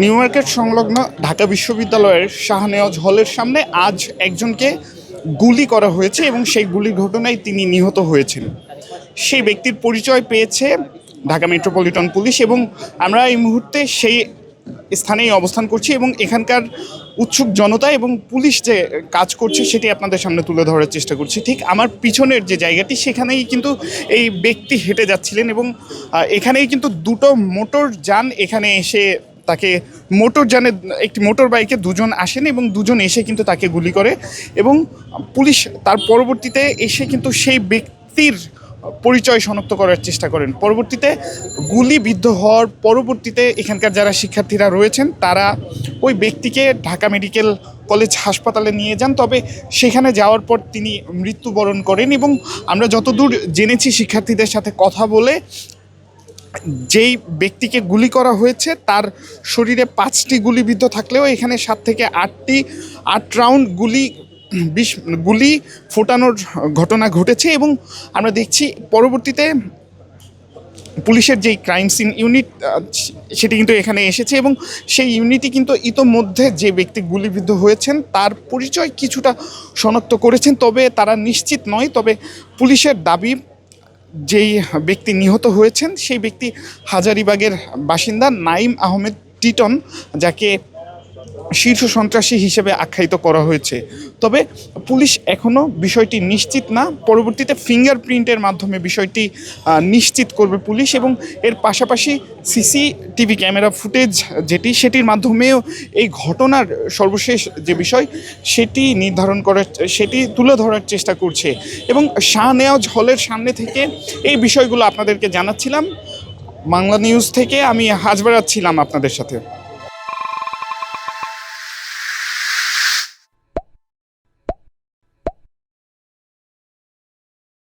New market সংলগ্ন ঢাকা বিশ্ববিদ্যালয়ের শাহনেওয়াজ হলের সামনে আজ একজনকে গুলি করা হয়েছে এবং সেই গুলির ঘটনায় তিনি নিহত হয়েছেন। সেই ব্যক্তির পরিচয় পেয়েছে ঢাকা মেট্রোপলিটন পুলিশ এবং আমরা এই মুহূর্তে সেই স্থানেই অবস্থান করছি এবং এখানকার উৎসুক জনতা এবং পুলিশ যে কাজ করছে সেটি আপনাদের সামনে তুলে ধরার চেষ্টা করছি। ঠিক আমার পিছনের যে জায়গাটি সেখানেই কিন্তু এই ব্যক্তি হেঁটে যাচ্ছিলেন এবং এখানেই কিন্তু দুটো মোটর যান এখানে এসে তাকে একটি মোটর বাইকে দুজন আসেন এবং দুজন এসে কিন্তু তাকে গুলি করে এবং পুলিশ তার পরবর্তীতে এসে কিন্তু সেই ব্যক্তির পরিচয় শনাক্ত করার চেষ্টা করেন। পরবর্তীতে গুলিবিদ্ধ হওয়ার পরবর্তীতে এখানকার যারা শিক্ষার্থীরা রয়েছেন তারা ওই ব্যক্তিকে ঢাকা মেডিকেল কলেজ হাসপাতালে নিয়ে যান, তবে সেখানে যাওয়ার পর তিনি মৃত্যুবরণ করেন এবং আমরা যতদূর জেনেছি শিক্ষার্থীদের সাথে কথা বলে যেই ব্যক্তিকে গুলি করা হয়েছে তার শরীরে 5টি গুলিবিদ্ধ থাকলেও এখানে 7 থেকে 8 রাউন্ড গুলি ফোটানোর ঘটনা ঘটেছে এবং আমরা দেখছি পরবর্তীতে পুলিশের যেই ক্রাইম সিন ইউনিট সেটি কিন্তু এখানে এসেছে এবং সেই ইউনিটই কিন্তু ইতোমধ্যে যে ব্যক্তি গুলিবিদ্ধ হয়েছেন তার পরিচয় কিছুটা শনাক্ত করেছেন, তবে তারা নিশ্চিত নয়। তবে পুলিশের দাবি যেই ব্যক্তি নিহত হয়েছেন সেই ব্যক্তি হাজারীবাগের বাসিন্দা নাইম আহমেদ টিটন, যাকে শীর্ষ সন্ত্রাসী হিসেবে আখ্যায়িত করা হয়েছে। তবে পুলিশ এখনও বিষয়টি নিশ্চিত না, পরবর্তীতে ফিঙ্গারপ্রিন্টের মাধ্যমে বিষয়টি নিশ্চিত করবে পুলিশ এবং এর পাশাপাশি সিসিটিভি ক্যামেরা ফুটেজ সেটির মাধ্যমেও এই ঘটনার সর্বশেষ যে বিষয় সেটি তুলে ধরার চেষ্টা করছে এবং শাহনেওয়াজ হলের সামনে থেকে এই বিষয়গুলো আপনাদেরকে জানাচ্ছিলাম। বাংলা নিউজ থেকে আমি হাজবারাত ছিলাম আপনাদের সাথে।